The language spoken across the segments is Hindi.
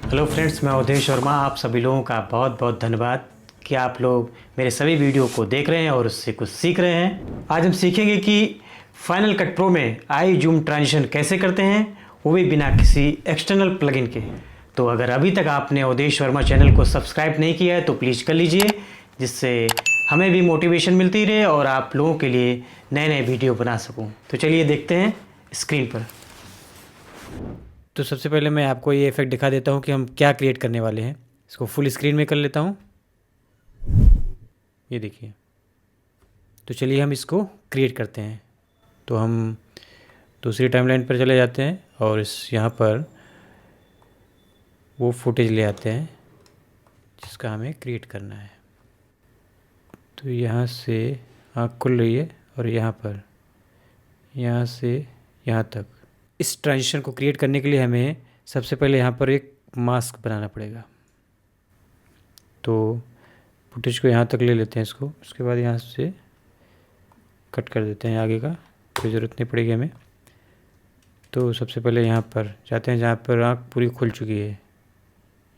हेलो फ्रेंड्स, मैं अवधेश वर्मा। आप सभी लोगों का बहुत बहुत धन्यवाद कि आप लोग मेरे सभी वीडियो को देख रहे हैं और उससे कुछ सीख रहे हैं। आज हम सीखेंगे कि फाइनल कट प्रो में आई जूम ट्रांजिशन कैसे करते हैं, वो भी बिना किसी एक्सटर्नल प्लगइन के। तो अगर अभी तक आपने अवधेश वर्मा चैनल को सब्सक्राइब नहीं किया है तो प्लीज़ कर लीजिए, जिससे हमें भी मोटिवेशन मिलती रहे और आप लोगों के लिए नए नए वीडियो बना सकूं। तो चलिए देखते हैं स्क्रीन पर। तो सबसे पहले मैं आपको ये इफेक्ट दिखा देता हूँ कि हम क्या क्रिएट करने वाले हैं। इसको फुल स्क्रीन में कर लेता हूँ, ये देखिए। तो चलिए हम इसको क्रिएट करते हैं। तो हम दूसरी टाइमलाइन पर चले जाते हैं और इस यहाँ पर वो फुटेज ले आते हैं जिसका हमें क्रिएट करना है। तो यहाँ से आँख खुल रही है और यहाँ से यहाँ तक इस ट्रांजिशन को क्रिएट करने के लिए हमें सबसे पहले यहाँ पर एक मास्क बनाना पड़ेगा। तो फुटेज को यहाँ तक ले लेते हैं इसको, उसके बाद यहाँ से कट कर देते हैं, आगे का कोई ज़रूरत नहीं पड़ेगी हमें। तो सबसे पहले यहाँ पर जाते हैं जहाँ पर आँख पूरी खुल चुकी है,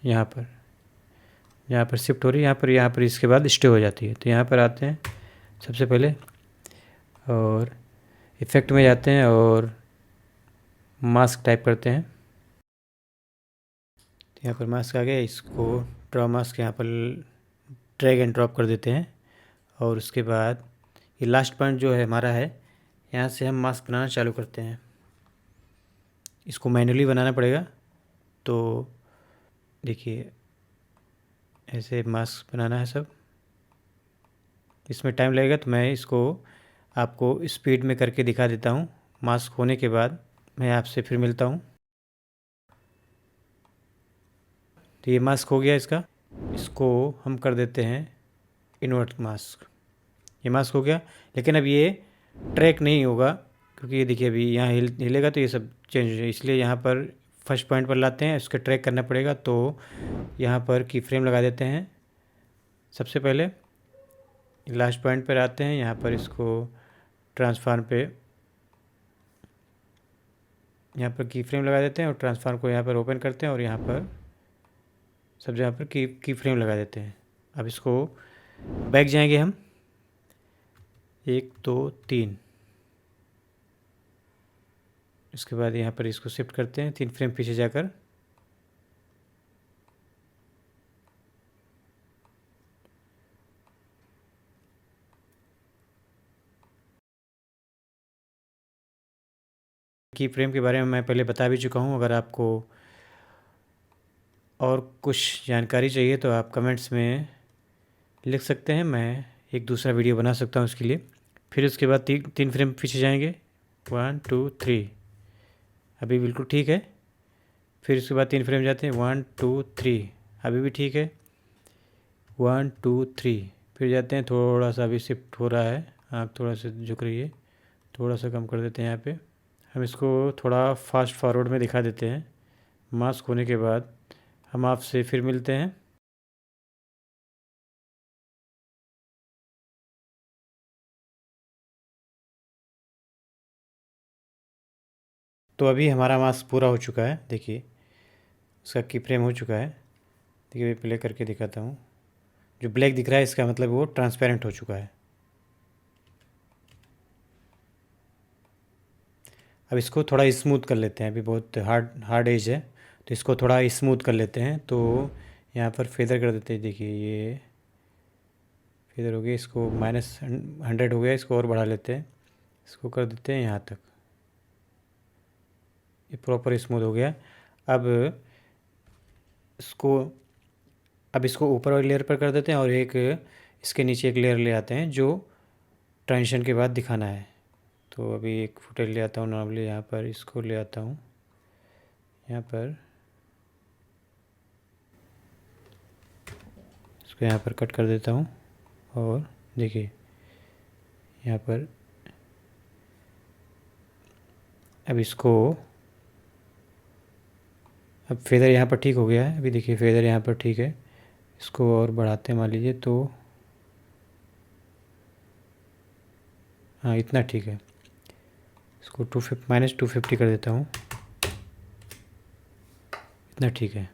यहाँ पर शिफ्ट हो रही है, यहाँ पर इसके बाद स्टे हो जाती है। तो यहाँ पर आते हैं सबसे पहले और इफ़ेक्ट में जाते हैं और मास्क टाइप करते हैं। तो यहाँ पर मास्क आ गया, इसको ड्रॉ मास्क यहाँ पर ड्रैग एंड ड्रॉप कर देते हैं। और उसके बाद ये लास्ट पॉइंट जो है हमारा है, यहाँ से हम मास्क बनाना चालू करते हैं। इसको मैन्युअली बनाना पड़ेगा। तो देखिए ऐसे मास्क बनाना है सब, इसमें टाइम लगेगा तो मैं इसको आपको स्पीड में करके दिखा देता हूँ। मास्क होने के बाद मैं आपसे फिर मिलता हूँ। तो ये मास्क हो गया इसका, इसको हम कर देते हैं इन्वर्ट मास्क। ये मास्क हो गया, लेकिन अब ये ट्रैक नहीं होगा क्योंकि ये देखिए अभी यहाँ हिलेगा तो ये सब चेंज हो जाए, इसलिए यहाँ पर फर्स्ट पॉइंट पर लाते हैं, इसका ट्रैक करना पड़ेगा। तो यहाँ पर की फ्रेम लगा देते हैं। सबसे पहले लास्ट पॉइंट पर आते हैं, यहाँ पर इसको ट्रांसफार्म पे यहाँ पर की फ्रेम लगा देते हैं और ट्रांसफार्म को यहाँ पर ओपन करते हैं और यहाँ पर सब जगह पर की फ्रेम लगा देते हैं। अब इसको बैक जाएंगे हम, 1 2 3, इसके बाद यहाँ पर इसको शिफ्ट करते हैं 3 फ्रेम पीछे जाकर। की फ्रेम के बारे में मैं पहले बता भी चुका हूँ। अगर आपको और कुछ जानकारी चाहिए तो आप कमेंट्स में लिख सकते हैं, मैं एक दूसरा वीडियो बना सकता हूँ उसके लिए। फिर उसके बाद 3 फ्रेम पीछे जाएंगे, 1 2 3, अभी बिल्कुल ठीक है। फिर उसके बाद 3 फ्रेम जाते हैं, 1 2 3, अभी भी ठीक है, 1 2 3। फिर जाते हैं, थोड़ा सा अभी शिफ्ट हो रहा है, आँख थोड़ा सा झुक रही है, थोड़ा सा कम कर देते हैं यहाँ पे। हम इसको थोड़ा फास्ट फॉरवर्ड में दिखा देते हैं। मास्क होने के बाद हम आपसे फिर मिलते हैं। तो अभी हमारा मास्क पूरा हो चुका है, देखिए उसका की फ्रेम हो चुका है। देखिए मैं प्ले करके दिखाता हूँ, जो ब्लैक दिख रहा है इसका मतलब वो ट्रांसपेरेंट हो चुका है। अब इसको थोड़ा स्मूथ कर लेते हैं, अभी बहुत हार्ड एज है तो इसको थोड़ा स्मूथ कर लेते हैं। तो यहाँ पर फेदर कर देते हैं, देखिए ये फेदर हो गया, इसको -100 हो गया, इसको और बढ़ा लेते हैं, इसको कर देते हैं यहाँ तक, ये प्रॉपर स्मूथ हो गया। अब इसको ऊपर वाली लेयर पर कर देते हैं और एक इसके नीचे एक लेयर ले आते हैं जो ट्रांजिशन के बाद दिखाना है। तो अभी एक फुटेज ले आता हूँ, नॉर्मली यहाँ पर इसको ले आता हूँ, यहाँ पर इसको यहाँ पर कट कर देता हूँ और देखिए यहाँ पर अब अब फेदर यहाँ पर ठीक हो गया है। अभी देखिए फेदर यहाँ पर ठीक है, इसको और बढ़ाते हैं मान लीजिए तो हाँ इतना ठीक है। इसको -250 कर देता हूँ, इतना ठीक है।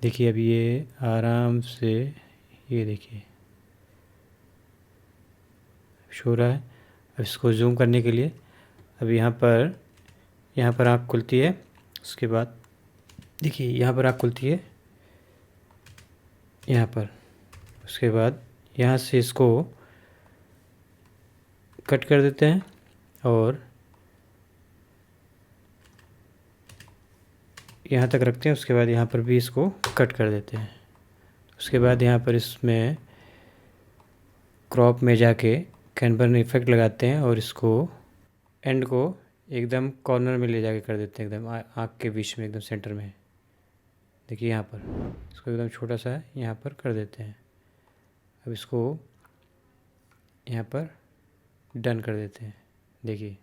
देखिए अभी ये आराम से, ये देखिए शो रहा है। अब इसको जूम करने के लिए अब यहाँ पर आँख खुलती है। उसके बाद देखिए यहाँ पर आँख खुलती है, यहाँ पर। उसके बाद यहाँ से इसको कट कर देते हैं और यहाँ तक रखते हैं। उसके बाद यहाँ पर भी इसको कट कर देते हैं। उसके बाद यहाँ पर इसमें क्रॉप में जाके कैनबर्न इफेक्ट लगाते हैं और इसको एंड को एकदम कॉर्नर में ले जाके कर देते हैं, एकदम आँख के बीच में, एकदम सेंटर में। देखिए यहाँ पर इसको एकदम छोटा सा यहाँ पर कर देते हैं। अब इसको यहाँ पर डन कर देते हैं। देखिए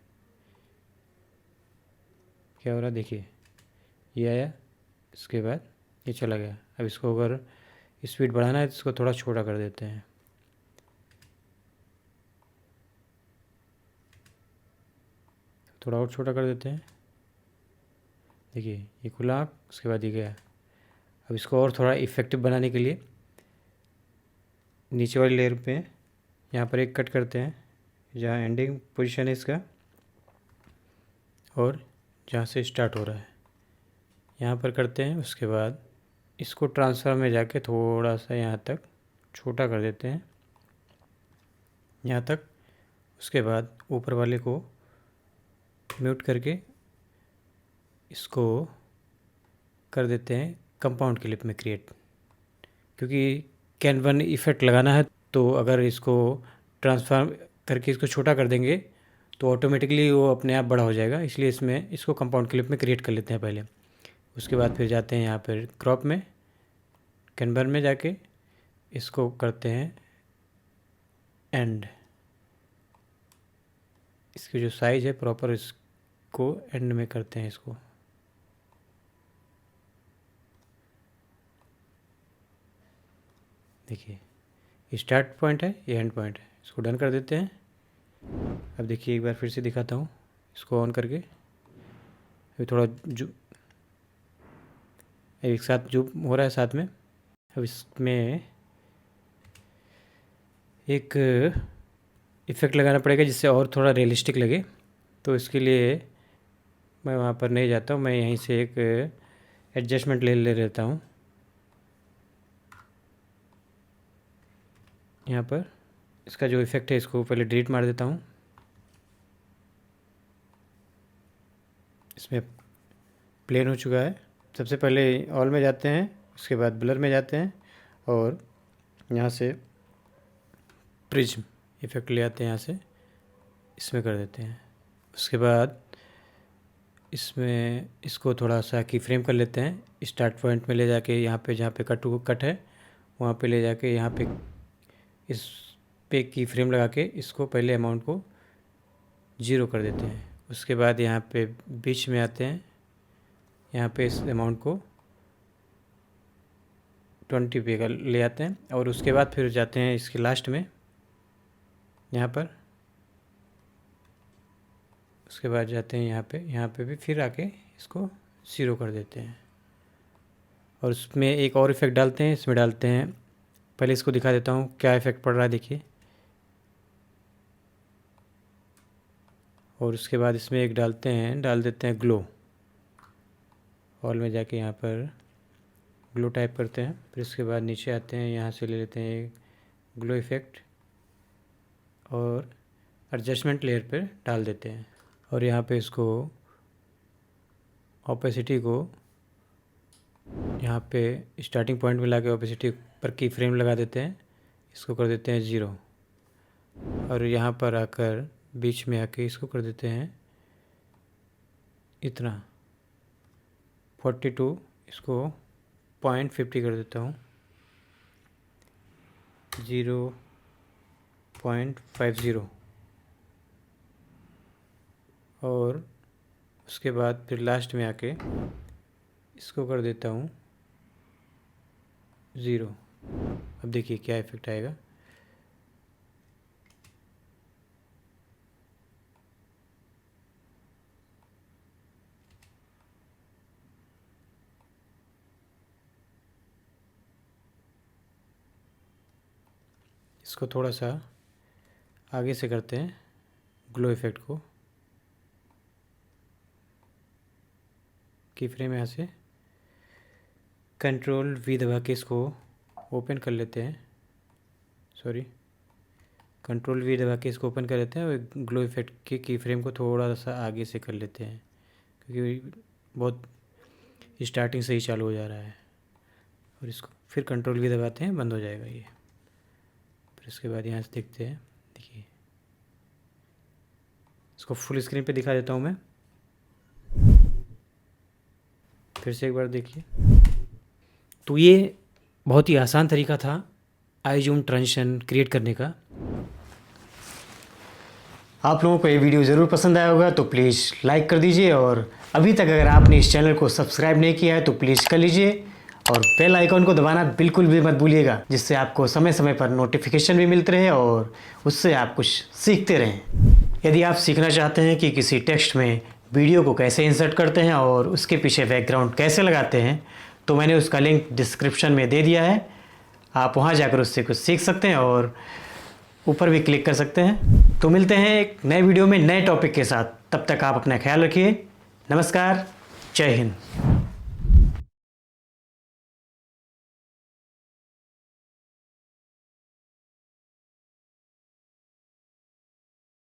क्या हो रहा है, देखिए ये आया, इसके बाद ये चला गया। अब इसको अगर स्पीड बढ़ाना है तो इसको थोड़ा छोटा कर देते हैं। थोड़ा और छोटा कर देते हैं। देखिए ये खुला आँख, उसके बाद ये गया। अब इसको और थोड़ा इफ़ेक्टिव बनाने के लिए नीचे वाली लेयर पे यहाँ पर एक कट करते हैं, जहाँ एंडिंग पोजीशन है इसका और जहाँ से स्टार्ट हो रहा है यहाँ पर करते हैं। उसके बाद इसको ट्रांसफर में जाके थोड़ा सा यहाँ तक छोटा कर देते हैं, यहाँ तक। उसके बाद ऊपर वाले को म्यूट करके इसको कर देते हैं कंपाउंड क्लिप में क्रिएट, क्योंकि कैनवन इफ़ेक्ट लगाना है। तो अगर इसको ट्रांसफॉर्म करके इसको छोटा कर देंगे तो ऑटोमेटिकली वो अपने आप बड़ा हो जाएगा, इसलिए इसको कंपाउंड क्लिप में क्रिएट कर लेते हैं पहले। उसके बाद फिर जाते हैं यहाँ पर क्रॉप में, कैनवन में जाके इसको करते हैं एंड। इसकी जो साइज़ है प्रॉपर, इसको एंड में करते हैं इसको। देखिए स्टार्ट पॉइंट है, ये एंड पॉइंट है। इसको डन कर देते हैं। अब देखिए एक बार फिर से दिखाता हूँ, इसको ऑन करके अभी थोड़ा जो एक साथ जो हो रहा है साथ में। अब इसमें एक इफ़ेक्ट लगाना पड़ेगा जिससे और थोड़ा रियलिस्टिक लगे। तो इसके लिए मैं वहाँ पर नहीं जाता हूँ, मैं यहीं से एक एडजस्टमेंट ले लेता हूँ। यहाँ पर इसका जो इफ़ेक्ट है इसको पहले डिलीट मार देता हूँ। इसमें प्लेन हो चुका है। सबसे पहले ऑल में जाते हैं, उसके बाद ब्लर में जाते हैं और यहाँ से प्रिज्म इफ़ेक्ट ले आते हैं, यहाँ से इसमें कर देते हैं। उसके बाद इसमें इसको थोड़ा सा की फ्रेम कर लेते हैं। स्टार्ट पॉइंट में ले जाके यहाँ पे जहाँ पे कट है वहाँ पे ले जाके यहाँ पे इस पे की फ्रेम लगा के इसको पहले अमाउंट को 0 कर देते हैं। उसके बाद यहाँ पे बीच में आते हैं, यहाँ पे इस अमाउंट को 20 पे का ले आते हैं और उसके बाद फिर जाते हैं इसके लास्ट में यहाँ पर। उसके बाद जाते हैं यहाँ पे भी फिर आके इसको 0 कर देते हैं और उसमें एक और इफ़ेक्ट डालते हैं। इसमें डालते हैं, पहले इसको दिखा देता हूँ क्या इफ़ेक्ट पड़ रहा है, देखिए। और उसके बाद इसमें एक डाल देते हैं ग्लो। ऑल में जाके यहाँ पर ग्लो टाइप करते हैं। फिर उसके बाद नीचे आते हैं, यहाँ से ले लेते हैं ग्लो इफ़ेक्ट और एडजस्टमेंट लेयर पर डाल देते हैं और यहाँ पे इसको ओपेसिटी को यहाँ पे स्टार्टिंग पॉइंट में लाके ओपेसिटी पर की फ्रेम लगा देते हैं। इसको कर देते हैं 0 और यहाँ पर आकर बीच में आके इसको कर देते हैं इतना 42, इसको 0.50 कर देता हूँ, 0.50। और उसके बाद फिर लास्ट में आके इसको कर देता हूँ 0। अब देखिए क्या इफ़ेक्ट आएगा। इसको थोड़ा सा आगे से करते हैं ग्लो इफेक्ट को। की फ्रेम यहाँ से कंट्रोल वी दबा के इसको ओपन कर लेते हैं। सॉरी, कंट्रोल वी दबा के इसको ओपन कर लेते हैं और ग्लो इफेक्ट के की फ्रेम को थोड़ा सा आगे से कर लेते हैं, क्योंकि बहुत स्टार्टिंग से ही चालू हो जा रहा है। और इसको फिर कंट्रोल वी दबाते हैं, बंद हो जाएगा ये। फिर इसके बाद यहाँ से देखते हैं, देखिए इसको फुल स्क्रीन पे दिखा देता हूँ मैं। फिर से एक बार देखिए। तो ये बहुत ही आसान तरीका था आई जूम ट्रांजिशन क्रिएट करने का। आप लोगों को ये वीडियो ज़रूर पसंद आया होगा, तो प्लीज़ लाइक कर दीजिए, और अभी तक अगर आपने इस चैनल को सब्सक्राइब नहीं किया है तो प्लीज़ कर लीजिए, और बेल आइकॉन को दबाना बिल्कुल भी मत भूलिएगा, जिससे आपको समय समय पर नोटिफिकेशन भी मिलते रहे और उससे आप कुछ सीखते रहें। यदि आप सीखना चाहते हैं कि किसी टेक्स्ट में वीडियो को कैसे इंसर्ट करते हैं और उसके पीछे बैकग्राउंड कैसे लगाते हैं, तो मैंने उसका लिंक डिस्क्रिप्शन में दे दिया है। आप वहाँ जाकर उससे कुछ सीख सकते हैं और ऊपर भी क्लिक कर सकते हैं। तो मिलते हैं एक नए वीडियो में नए टॉपिक के साथ। तब तक आप अपना ख्याल रखिए। नमस्कार, जय हिंद।